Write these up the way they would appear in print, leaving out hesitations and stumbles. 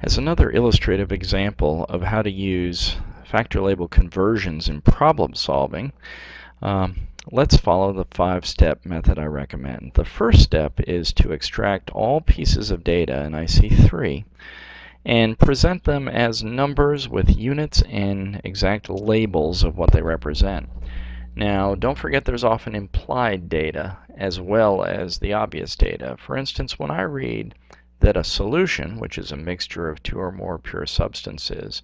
As another illustrative example of how to use factor label conversions in problem solving, let's follow the 5-step method I recommend. The first step is to extract all pieces of data in IC3 and present them as numbers with units and exact labels of what they represent. Now, don't forget there's often implied data as well as the obvious data. For instance, when I read that a solution, which is a mixture of 2 or more pure substances,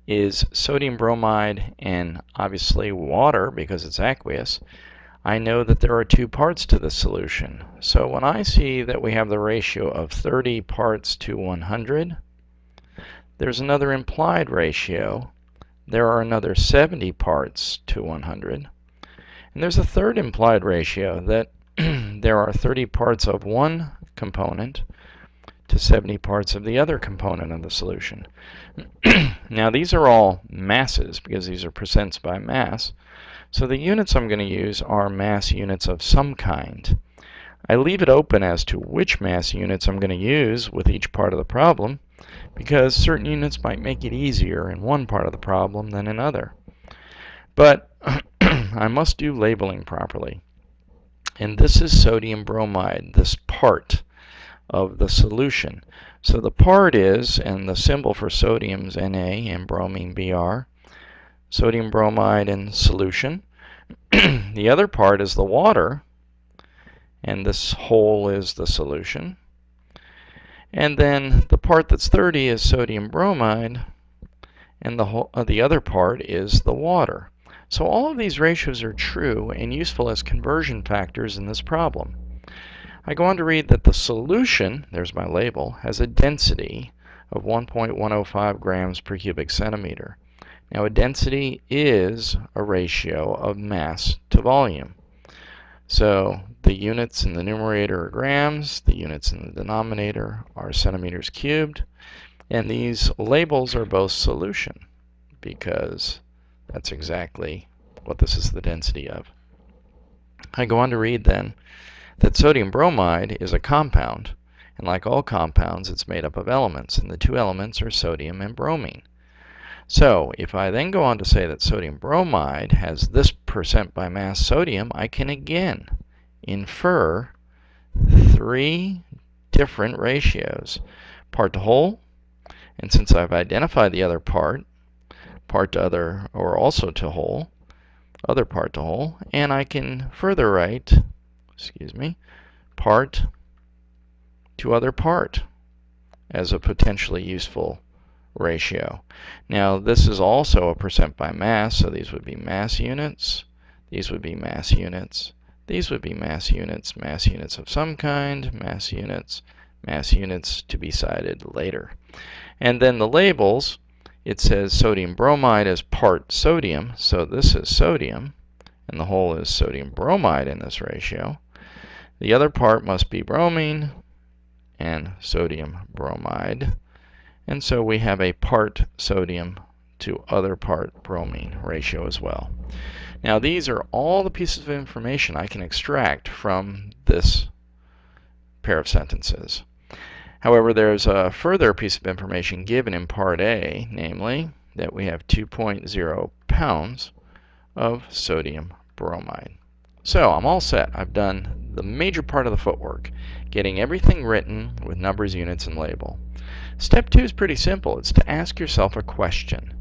is sodium bromide and obviously water because it's aqueous, I know that there are 2 parts to the solution. So when I see that we have the ratio of 30 parts to 100, there's another implied ratio. There are another 70 parts to 100. And there's a third implied ratio that there are 30 parts of one component to 70 parts of the other component of the solution. Now these are all masses because these are percents by mass. So the units I'm going to use are mass units of some kind. I leave it open as to which mass units I'm going to use with each part of the problem because certain units might make it easier in one part of the problem than in another. But I must do labeling properly. And this is sodium bromide, this part of the solution. So the part is, and the symbol for sodium is Na and bromine Br, sodium bromide in solution. The other part is the water, and this whole is the solution. And then the part that's 30 is sodium bromide, and the other part is the water. So all of these ratios are true and useful as conversion factors in this problem. I go on to read that the solution, there's my label, has a density of 1.105 grams per cubic centimeter. Now a density is a ratio of mass to volume. So the units in the numerator are grams, the units in the denominator are centimeters cubed, and these labels are both solution because that's exactly what this is the density of. I go on to read then that sodium bromide is a compound, and like all compounds, it's made up of elements, and the 2 elements are sodium and bromine. So if I then go on to say that sodium bromide has this percent by mass sodium, I can again infer 3 different ratios. Part to whole, and since I've identified the other part to other, or also to whole, other part to whole, and I can further write, part to other part as a potentially useful ratio. Now this is also a percent by mass, so these would be mass units, these would be mass units, these would be mass units of some kind, mass units to be cited later. And then the labels, it says sodium bromide is part sodium, so this is sodium, and the whole is sodium bromide in this ratio. The other part must be bromine and sodium bromide, and so we have a part sodium to other part bromine ratio as well. Now these are all the pieces of information I can extract from this pair of sentences. However, there's a further piece of information given in Part A, namely that we have 2.0 pounds of sodium bromide. So I'm all set. I've done the major part of the footwork, getting everything written with numbers, units, and label. Step 2 is pretty simple. It's to ask yourself a question,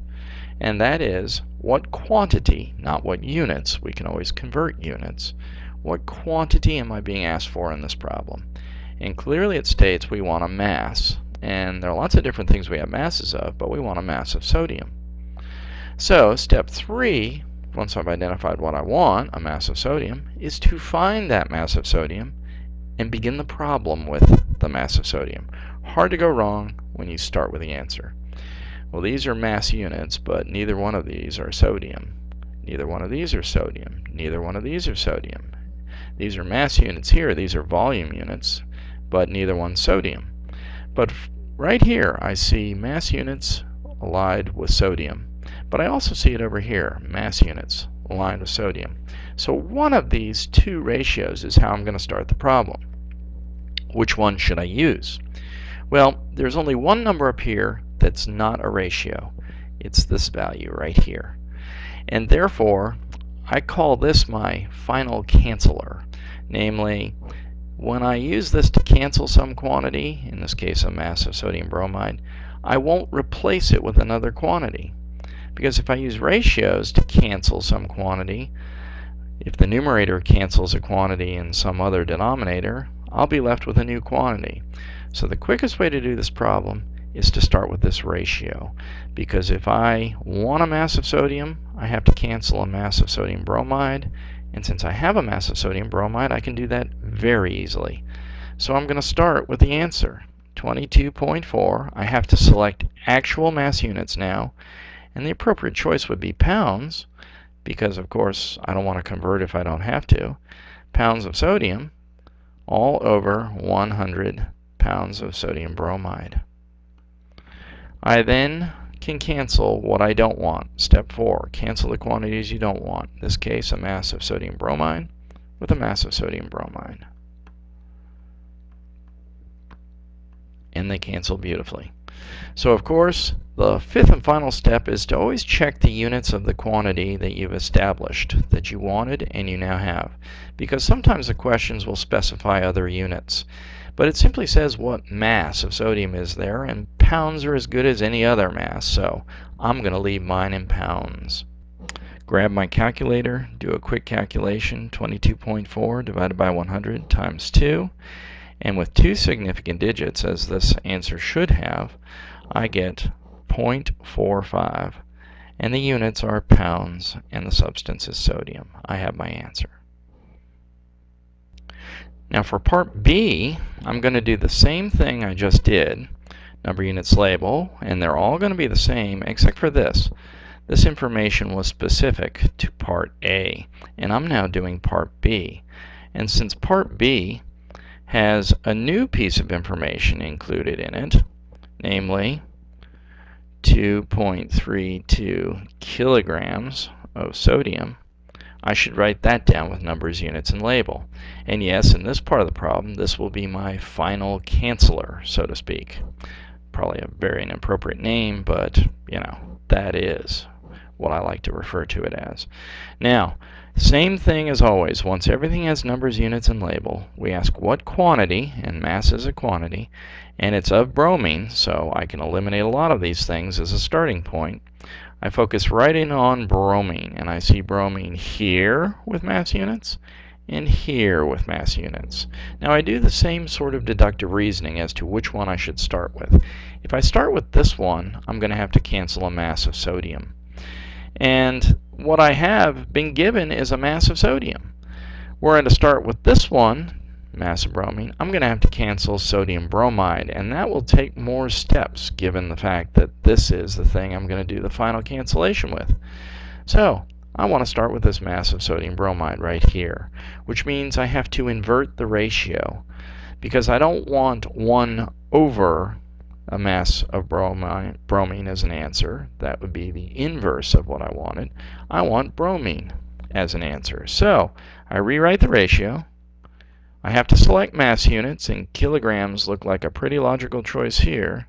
and that is, what quantity, not what units, we can always convert units, what quantity am I being asked for in this problem? And clearly it states we want a mass, and there are lots of different things we have masses of, but we want a mass of sodium. So step 3, once I've identified what I want, a mass of sodium, is to find that mass of sodium and begin the problem with the mass of sodium. Hard to go wrong when you start with the answer. Well, these are mass units, but neither one of these are sodium. Neither one of these are sodium. Neither one of these are sodium. These are mass units here. These are volume units, but neither one's sodium. But right here, I see mass units allied with sodium. But I also see it over here, mass units aligned with sodium. So one of these 2 ratios is how I'm going to start the problem. Which one should I use? Well, there's only one number up here that's not a ratio. It's this value right here. And therefore, I call this my final canceller. Namely, when I use this to cancel some quantity, in this case a mass of sodium bromide, I won't replace it with another quantity. Because if I use ratios to cancel some quantity, if the numerator cancels a quantity in some other denominator, I'll be left with a new quantity. So the quickest way to do this problem is to start with this ratio. Because if I want a mass of sodium, I have to cancel a mass of sodium bromide. And since I have a mass of sodium bromide, I can do that very easily. So I'm going to start with the answer, 22.4. I have to select actual mass units now. And the appropriate choice would be pounds, because of course I don't want to convert if I don't have to. Pounds of sodium all over 100 pounds of sodium bromide. I then can cancel what I don't want. Step 4, cancel the quantities you don't want. In this case, a mass of sodium bromide with a mass of sodium bromide. And they cancel beautifully. So of course, the fifth and final step is to always check the units of the quantity that you've established, that you wanted and you now have. Because sometimes the questions will specify other units. But it simply says what mass of sodium is there, and pounds are as good as any other mass, so I'm going to leave mine in pounds. Grab my calculator, do a quick calculation, 22.4 divided by 100 times 2. And with two significant digits, as this answer should have, I get 0.45. And the units are pounds, and the substance is sodium. I have my answer. Now for part B, I'm going to do the same thing I just did. Number units label, and they're all going to be the same except for this. This information was specific to part A, and I'm now doing part B. And since part B has a new piece of information included in it, namely 2.32 kilograms of sodium, I should write that down with numbers, units, and label. And yes, in this part of the problem, this will be my final canceller, so to speak. Probably a very inappropriate name, but that is what I like to refer to it as. Now, same thing as always. Once everything has numbers, units, and label, we ask what quantity, and mass is a quantity, and it's of bromine, so I can eliminate a lot of these things as a starting point. I focus right in on bromine, and I see bromine here with mass units and here with mass units. Now I do the same sort of deductive reasoning as to which one I should start with. If I start with this one, I'm going to have to cancel a mass of sodium. And what I have been given is a mass of sodium. Were I to start with this one, mass of bromine, I'm going to have to cancel sodium bromide, and that will take more steps given the fact that this is the thing I'm going to do the final cancellation with. So I want to start with this mass of sodium bromide right here, which means I have to invert the ratio, because I don't want 1 over a mass of bromine as an answer. That would be the inverse of what I wanted. I want bromine as an answer. So I rewrite the ratio. I have to select mass units, and kilograms look like a pretty logical choice here.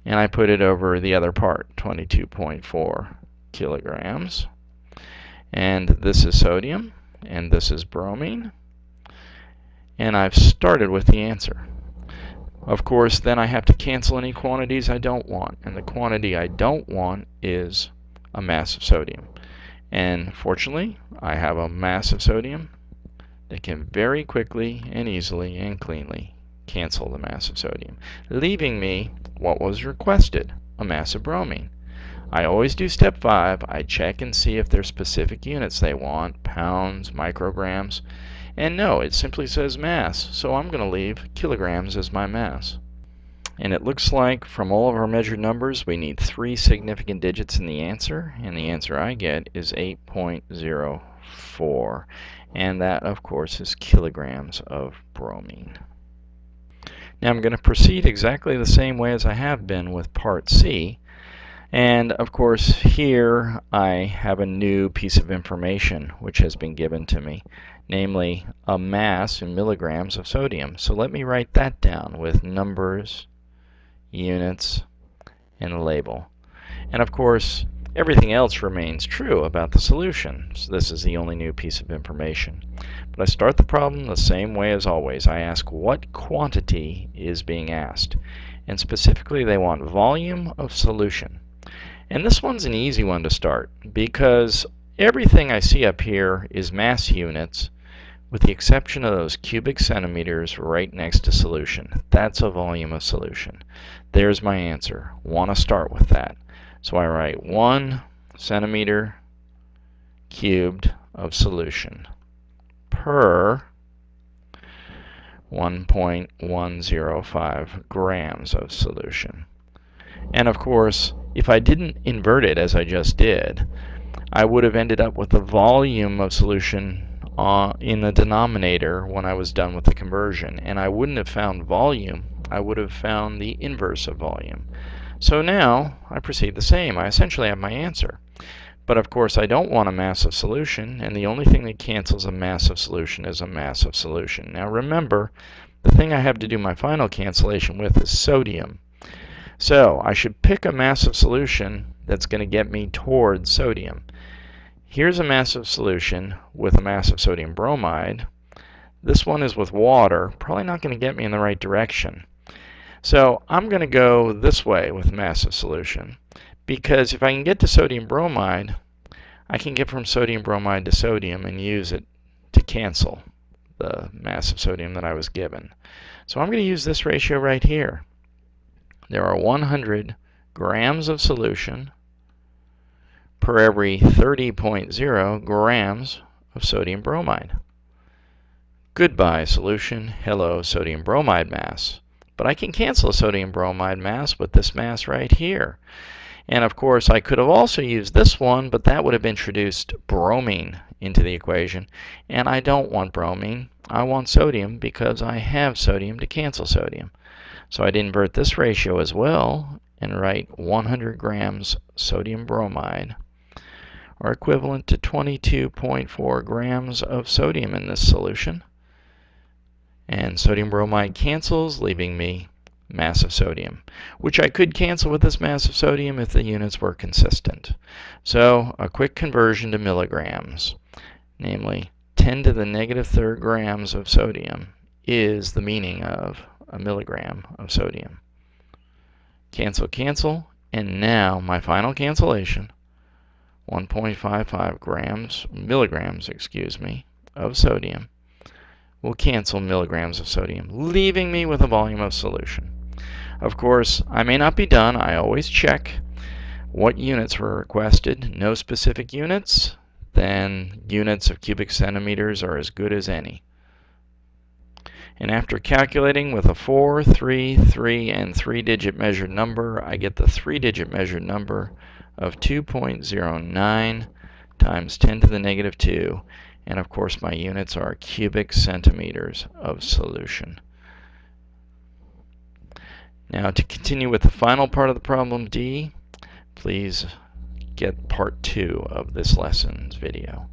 And I put it over the other part, 22.4 kilograms. And this is sodium, and this is bromine. And I've started with the answer. Of course, then I have to cancel any quantities I don't want. And the quantity I don't want is a mass of sodium. And fortunately, I have a mass of sodium that can very quickly and easily and cleanly cancel the mass of sodium, leaving me what was requested, a mass of bromine. I always do step 5. I check and see if there's specific units they want, pounds, micrograms. And no, it simply says mass, so I'm going to leave kilograms as my mass. And it looks like from all of our measured numbers, we need 3 significant digits in the answer, and the answer I get is 8.04. And that, of course, is kilograms of bromine. Now I'm going to proceed exactly the same way as I have been with part C. And of course, here I have a new piece of information which has been given to me, namely a mass in milligrams of sodium. So let me write that down with numbers, units, and the label. And of course, everything else remains true about the solution. So this is the only new piece of information. But I start the problem the same way as always. I ask what quantity is being asked. And specifically, they want volume of solution. And this one's an easy one to start because everything I see up here is mass units with the exception of those cubic centimeters right next to solution. That's a volume of solution. There's my answer. Want to start with that. So I write 1 centimeter cubed of solution per 1.105 grams of solution. And of course, if I didn't invert it as I just did, I would have ended up with the volume of solution in the denominator when I was done with the conversion. And I wouldn't have found volume, I would have found the inverse of volume. So now I proceed the same. I essentially have my answer. But of course I don't want a massive solution, and the only thing that cancels a massive solution is a massive solution. Now remember, the thing I have to do my final cancellation with is sodium. So I should pick a massive solution that's going to get me towards sodium. Here's a massive solution with a massive sodium bromide. This one is with water, probably not going to get me in the right direction. So I'm going to go this way with massive solution, because if I can get to sodium bromide, I can get from sodium bromide to sodium and use it to cancel the massive sodium that I was given. So I'm going to use this ratio right here. There are 100 grams of solution per every 30.0 grams of sodium bromide. Goodbye solution, hello sodium bromide mass. But I can cancel a sodium bromide mass with this mass right here. And of course I could have also used this one, but that would have introduced bromine into the equation. And I don't want bromine, I want sodium because I have sodium to cancel sodium. So I'd invert this ratio as well and write 100 grams sodium bromide are equivalent to 22.4 grams of sodium in this solution. And sodium bromide cancels, leaving me mass of sodium, which I could cancel with this mass of sodium if the units were consistent. So a quick conversion to milligrams, namely 10 to the negative third grams of sodium is the meaning of a milligram of sodium. Cancel, cancel, and now my final cancellation, 1.55 milligrams, of sodium will cancel milligrams of sodium, leaving me with a volume of solution. Of course, I may not be done. I always check what units were requested. No specific units, then units of cubic centimeters are as good as any. And after calculating with a 4, 3, 3, and 3-digit measured number, I get the 3-digit measured number of 2.09 times 10 to the negative 2. And of course my units are cubic centimeters of solution. Now to continue with the final part of the problem D, please get part 2 of this lesson's video.